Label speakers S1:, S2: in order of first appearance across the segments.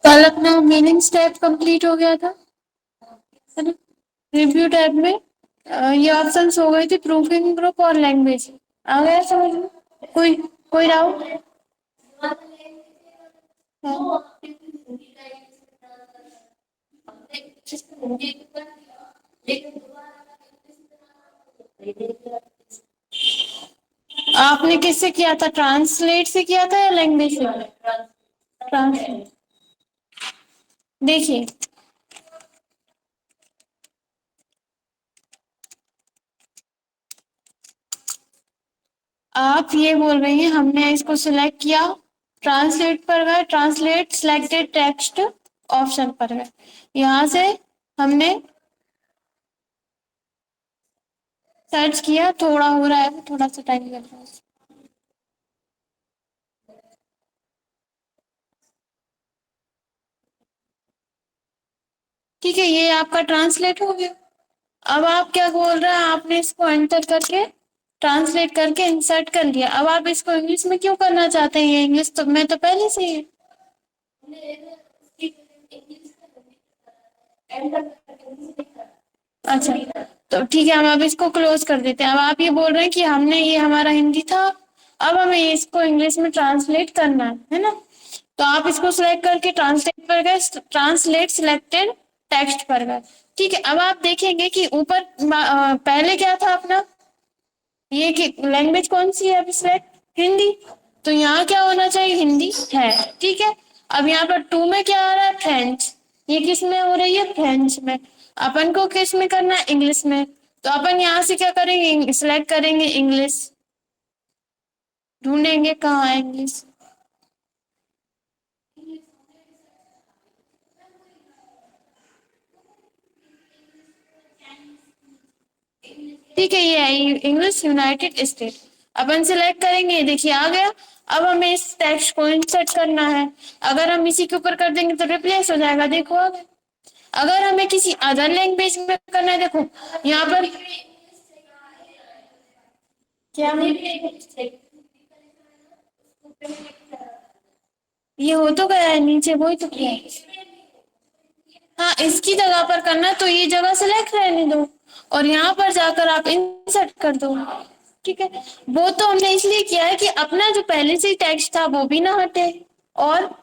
S1: कल अपना meaning step complete हो गया था, है ना। रिव्यू टैब में ये ऑप्शंस हो गए थे, प्रूफिंग ग्रुप और लैंग्वेज। आ गया समझ में? कोई कोई डाउट? आपने किससे किया था, ट्रांसलेट से किया था या लैंग्वेज से? ट्रांसलेट। देखिए, आप ये बोल रही हैं हमने इसको सिलेक्ट किया, ट्रांसलेट पर गए, ट्रांसलेट सिलेक्टेड टेक्स्ट ऑप्शन पर गए, यहाँ से हमने सर्च किया। थोड़ा हो रहा है, थोड़ा सा टाइम लग रहा है। ठीक है, ये आपका ट्रांसलेट हो गया। अब आप क्या बोल रहे हैं, आपने इसको एंटर करके ट्रांसलेट करके इंसर्ट कर लिया। अब आप इसको इंग्लिश में क्यों करना चाहते हैं? ये इंग्लिश तो मैं तो पहले से ही अच्छा, तो ठीक है, हम अब इसको क्लोज कर देते हैं। अब आप ये बोल रहे हैं कि हमने ये हमारा हिंदी था, अब हमें इसको इंग्लिश में ट्रांसलेट करना है ना। तो आप इसको सिलेक्ट करके ट्रांसलेट पर गए, ट्रांसलेट सिलेक्टेड टेक्स्ट पर गए। ठीक है, अब आप देखेंगे कि ऊपर पहले क्या था अपना, ये कि लैंग्वेज कौन सी है अभी सिलेक्ट, हिंदी। तो यहाँ क्या होना चाहिए, हिंदी है। ठीक है, अब यहाँ पर टू में क्या आ रहा है, फ्रेंच। ये किस में हो रही है, फ्रेंच में। अपन को किस में करना है, इंग्लिश में। तो अपन यहाँ से क्या करेंगे, सिलेक्ट करेंगे इंग्लिश। ढूंढेंगे कहाँ है इंग्लिश। ठीक है, ये है इंग्लिश यूनाइटेड स्टेट। अपन सिलेक्ट करेंगे, देखिए आ गया। अब हमें इस टेक्स्ट को इंसर्ट करना है। अगर हम इसी के ऊपर कर देंगे तो रिप्लेस हो जाएगा, देखो आ गया। अगर हमें किसी अदर लैंग्वेज में करना है, देखो यहाँ पर क्या ये हो तो गया है नीचे, वही तो किया है। हाँ, इसकी जगह पर करना तो ये जगह सिलेक्ट रहने दो और यहाँ पर जाकर आप इंसर्ट कर दो। ठीक है, वो तो हमने इसलिए किया है कि अपना जो पहले से टेक्स्ट था वो भी ना हटे और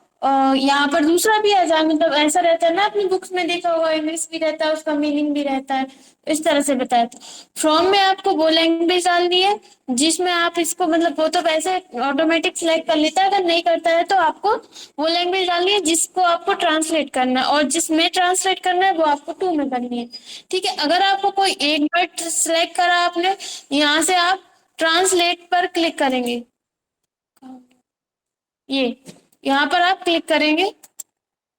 S1: यहाँ पर दूसरा भी आ जाए। मतलब ऐसा रहता है ना, अपनी बुक्स में देखा होगा, इंग्लिश भी रहता है उसका मीनिंग भी रहता है। इस तरह से बताया था। फ्रॉम में आपको वो लैंग्वेज डालनी है जिसमें आप इसको, मतलब वो तो वैसे ऑटोमेटिक सिलेक्ट कर लेता है, अगर नहीं करता है तो आपको वो लैंग्वेज डालनी है जिसको आपको ट्रांसलेट करना है, और जिसमें ट्रांसलेट करना है वो आपको टू में करनी है। ठीक है, अगर आपको कोई एक वर्ड सिलेक्ट करा आपने, यहाँ से आप ट्रांसलेट पर क्लिक करेंगे। ये यहाँ पर आप क्लिक करेंगे।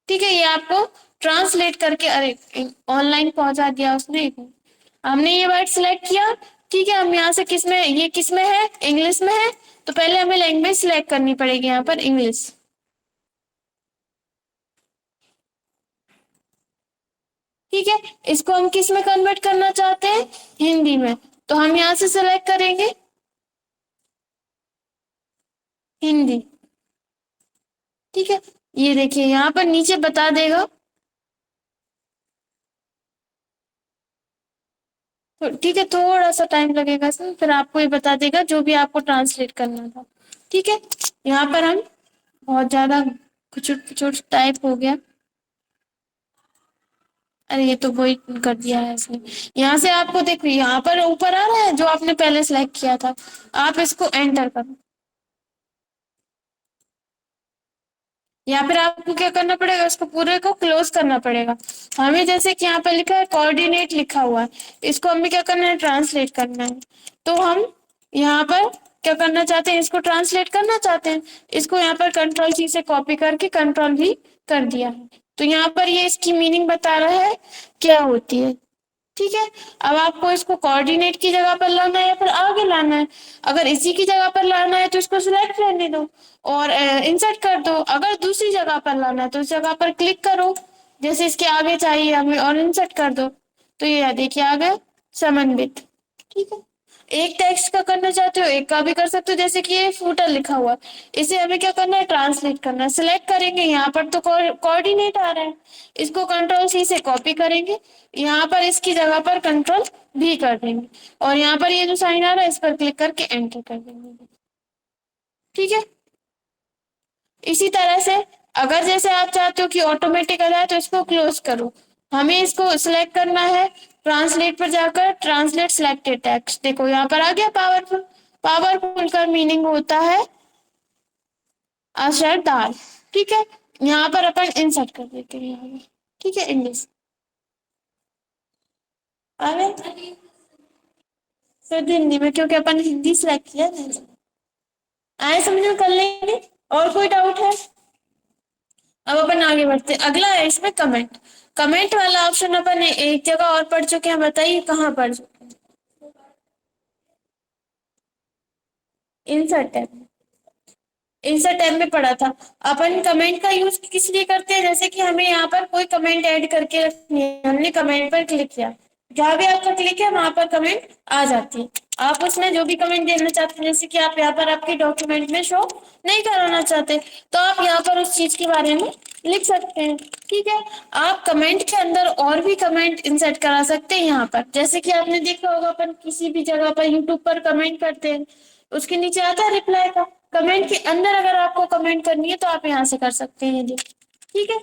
S1: ठीक है, ये आपको ट्रांसलेट करके, अरे ऑनलाइन पहुंचा दिया उसने। हमने ये वर्ड सिलेक्ट किया। ठीक है, हम यहाँ से किस में, ये किस में है, इंग्लिश में है। तो पहले हमें लैंग्वेज सिलेक्ट करनी पड़ेगी, यहाँ पर इंग्लिश। ठीक है, इसको हम किस में कन्वर्ट करना चाहते हैं, हिंदी में। तो हम यहाँ से सिलेक्ट करेंगे हिंदी। ठीक है, ये देखिए यहाँ पर नीचे बता देगा। तो ठीक है, थोड़ा सा टाइम लगेगा इसमें, फिर आपको ये बता देगा जो भी आपको ट्रांसलेट करना था। ठीक है, यहाँ पर हम बहुत ज्यादा कुछ कुछ टाइप हो गया। अरे ये तो वही कर दिया है इसने। यहाँ से आपको देखो, यहाँ पर ऊपर आ रहा है जो आपने पहले सिलेक्ट किया था, आप इसको एंटर करो। या फिर आपको क्या करना पड़ेगा, उसको पूरे को क्लोज करना पड़ेगा। हमें जैसे कि यहाँ पे लिखा है कोऑर्डिनेट लिखा हुआ है, इसको हमें क्या करना है, ट्रांसलेट करना है। तो हम यहाँ पर क्या करना चाहते हैं, इसको ट्रांसलेट करना चाहते हैं। इसको यहाँ पर कंट्रोल सी से कॉपी करके कंट्रोल भी कर दिया है। तो यहाँ पर ये इसकी मीनिंग बता रहा है क्या होती है। ठीक है, अब आपको इसको कोऑर्डिनेट की जगह पर लाना है या फिर आगे लाना है। अगर इसी की जगह पर लाना है तो इसको सिलेक्ट रहने दो और इंसर्ट कर दो। अगर दूसरी जगह पर लाना है तो उस जगह पर क्लिक करो, जैसे इसके आगे चाहिए हमें, और इंसर्ट कर दो। तो ये देखिए आ गया समन्वित। ठीक है, एक टेक्स्ट का करना चाहते हो एक का भी कर सकते हो, जैसे कि ये फूटर लिखा हुआ, इसे हमें क्या करना है, ट्रांसलेट करना है। सिलेक्ट करेंगे, यहाँ पर तो कोऑर्डिनेट आ रहा है, इसको कंट्रोल सी से कॉपी करेंगे, यहाँ पर इसकी जगह पर कंट्रोल भी कर देंगे, और यहाँ पर ये जो साइन आ रहा है इस पर क्लिक करके एंटर कर देंगे। ठीक है, इसी तरह से अगर जैसे आप चाहते हो कि ऑटोमेटिक आ जाए तो इसको क्लोज करो, हमें इसको सिलेक्ट करना है, ट्रांसलेट पर जाकर ट्रांसलेट सिलेक्टेड टेक्स्ट, देखो यहाँ पर आ गया पावरफुल। पावरफुल का मीनिंग होता है असरदार। ठीक है, यहाँ पर अपन इंसर्ट कर देते हैं यहाँ पर। ठीक है, इंग्लिश आ गए फिर हिंदी में, क्योंकि अपन हिंदी सिलेक्ट किया है। आए समझ में, कर लेंगे। और कोई डाउट है? अब अपन आगे बढ़ते, अगला है इसमें कमेंट। कमेंट वाला ऑप्शन अपन एक जगह और पढ़ चुके हैं, बताइए कहाँ पढ़ चुके हैं? इंसर्ट टैब, इंसर्ट टैब में पढ़ा था। अपन कमेंट का यूज किस लिए करते हैं, जैसे कि हमें यहाँ पर कोई कमेंट ऐड करके रखनी है, हमने कमेंट पर क्लिक किया, जहाँ भी आपका क्लिक है वहां पर कमेंट आ जाती है। आप उसमें जो भी कमेंट देना चाहते हैं, जैसे कि आप यहाँ पर आपके डॉक्यूमेंट में शो नहीं कराना चाहते, तो आप यहाँ पर उस चीज के बारे में लिख सकते हैं। ठीक है, आप कमेंट के अंदर और भी कमेंट इंसर्ट करा सकते हैं यहाँ पर, जैसे कि आपने देखा होगा अपन किसी भी जगह पर यूट्यूब पर कमेंट करते हैं, उसके नीचे आता है रिप्लाई का, कमेंट के अंदर अगर आपको कमेंट करनी है तो आप यहाँ से कर सकते हैं ये। ठीक है,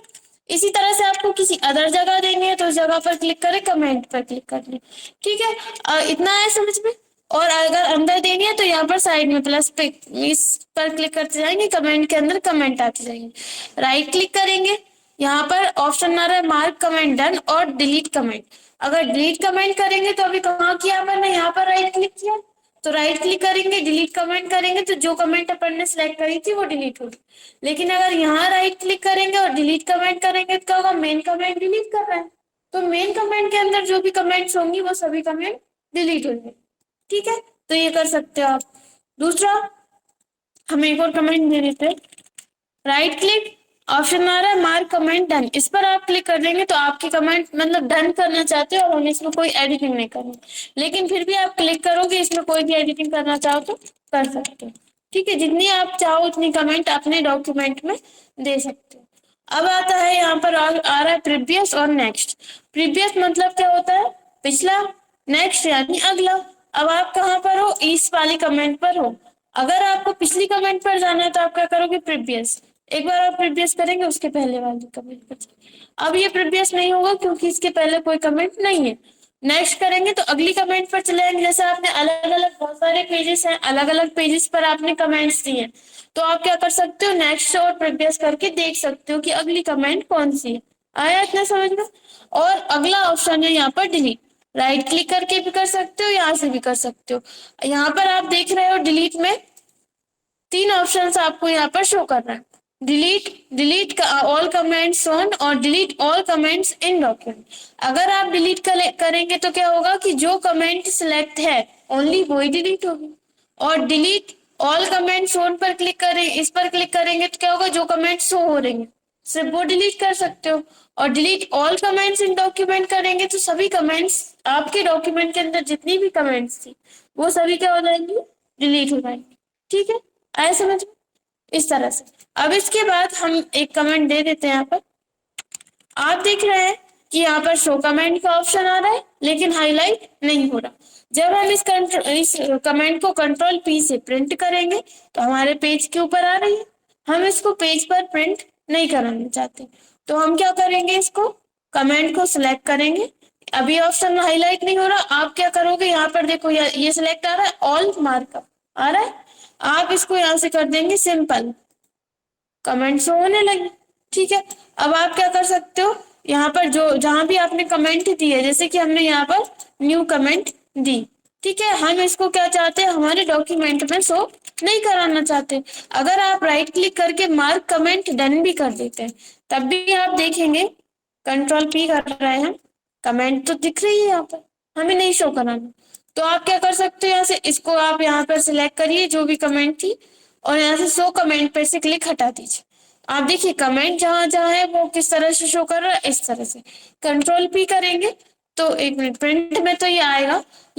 S1: इसी तरह से आपको किसी अदर जगह देनी है तो उस जगह पर क्लिक करें, कमेंट पर क्लिक कर लें। ठीक है, इतना है समझ में। और अगर अंदर देनी है तो यहाँ पर साइड में प्लस पे इस पर क्लिक करते जाएंगे, कमेंट के अंदर कमेंट आते जाएंगे। राइट क्लिक करेंगे, यहाँ पर ऑप्शन आ रहा है मार्क कमेंट डन और डिलीट कमेंट। अगर डिलीट कमेंट करेंगे तो अभी कहाँ किया अपन ने, यहाँ पर राइट क्लिक किया, तो राइट क्लिक करेंगे, डिलीट कमेंट करेंगे तो जो कमेंट अपन ने सिलेक्ट करी थी वो डिलीट होगी। लेकिन अगर यहाँ राइट क्लिक करेंगे और डिलीट कमेंट करेंगे तो क्या होगा, मेन कमेंट डिलीट कर रहा है, तो मेन कमेंट के अंदर जो भी कमेंट्स होंगी वो सभी कमेंट डिलीट होंगे। ठीक है, तो ये कर सकते हो आप। दूसरा, हम एक और कमेंट दे देते हैं, राइट क्लिक, ऑप्शन आ रहा है मार्क कमेंट डन, इस पर आप क्लिक कर देंगे तो आपकी कमेंट मतलब डन करना चाहते हो और हम इसमें कोई एडिटिंग नहीं करनी, लेकिन फिर भी आप क्लिक करोगे, इसमें कोई भी एडिटिंग करना चाहो तो कर सकते हो। ठीक है, जितनी आप चाहो उतनी कमेंट अपने डॉक्यूमेंट में दे सकते हो। अब आता है यहाँ पर आ रहा है प्रीवियस और नेक्स्ट। प्रीवियस मतलब क्या होता है, पिछला, नेक्स्ट यानी अगला। अब आप कहाँ पर हो, इस वाली कमेंट पर हो, अगर आपको पिछली कमेंट पर जाना है तो आप क्या करोगे, प्रीवियस, एक बार आप प्रीवियस करेंगे उसके पहले वाली कमेंट पर। अब ये प्रीवियस नहीं होगा क्योंकि इसके पहले कोई कमेंट नहीं है। नेक्स्ट करेंगे तो अगली कमेंट पर चले जाएंगे, जैसे आपने अलग अलग बहुत सारे पेजेस हैं, अलग अलग पेजेस पर आपने कमेंट्स दिए, तो आप क्या कर सकते हो, नेक्स्ट और प्रीवियस करके देख सकते हो कि अगली कमेंट कौन सी है। आया इतना समझ में। और अगला ऑप्शन है यहाँ पर डिलीट, राइट क्लिक करके भी कर सकते हो, यहाँ से भी कर सकते हो। यहाँ पर आप देख रहे हो डिलीट में तीन ऑप्शंस आपको यहाँ पर शो कर रहा है, delete, delete all comments on और delete all comments in document. अगर आप डिलीट करेंगे तो क्या होगा कि जो कमेंट सिलेक्ट है ओनली वो ही डिलीट होगी, और डिलीट ऑल कमेंट्स ऑन पर क्लिक करें, इस पर क्लिक करेंगे तो क्या होगा, जो कमेंट शो हो रही है सिर्फ वो डिलीट कर सकते हो। और delete all comments in document करेंगे तो सभी कमेंट्स आपके डॉक्यूमेंट के अंदर जितनी भी कमेंट्स थी वो सभी क्या हो जाएंगी, डिलीट हो जाएंगी। ठीक है, आए समझ में, इस तरह से। अब इसके बाद हम एक कमेंट दे देते हैं यहाँ पर, आप देख रहे हैं कि यहाँ पर शो कमेंट का ऑप्शन आ रहा है लेकिन हाईलाइट नहीं हो रहा। जब हम इस कमेंट को कंट्रोल पी से प्रिंट करेंगे तो हमारे पेज के ऊपर आ रही है, हम इसको पेज पर प्रिंट नहीं कराना चाहते, तो हम क्या करेंगे, इसको कमेंट को सिलेक्ट करेंगे। अभी ऑप्शन हाईलाइट नहीं हो रहा, आप क्या करोगे, यहाँ पर देखो ये सिलेक्ट आ रहा है, ऑल मार्कअप आ रहा है, आप इसको यहाँ से कर देंगे सिंपल, कमेंट शो होने लगे। ठीक है, अब आप क्या कर सकते हो, यहाँ पर जो जहां भी आपने कमेंट दी है, जैसे कि हमने यहाँ पर न्यू कमेंट दी, ठीक है, हम इसको क्या चाहते हैं, हमारे डॉक्यूमेंट में शो नहीं कराना चाहते। अगर आप राइट क्लिक करके मार्क कमेंट डन भी कर देते हैं तब भी आप देखेंगे कंट्रोल पी कर रहे हैं, कमेंट तो दिख रही है यहाँ पर, हमें नहीं शो कराना। तो आप क्या कर सकते हो, यहाँ से इसको आप यहाँ पर सिलेक्ट करिए जो भी कमेंट थी और यहाँ से शो कमेंट पे से क्लिक हटा दीजिए। आप देखिए कमेंट जहां जहां है वो किस तरह से शो कर रहा है, इस तरह से। कंट्रोल पी करेंगे तो एक मिनट, प्रिंट में तो ये आएगा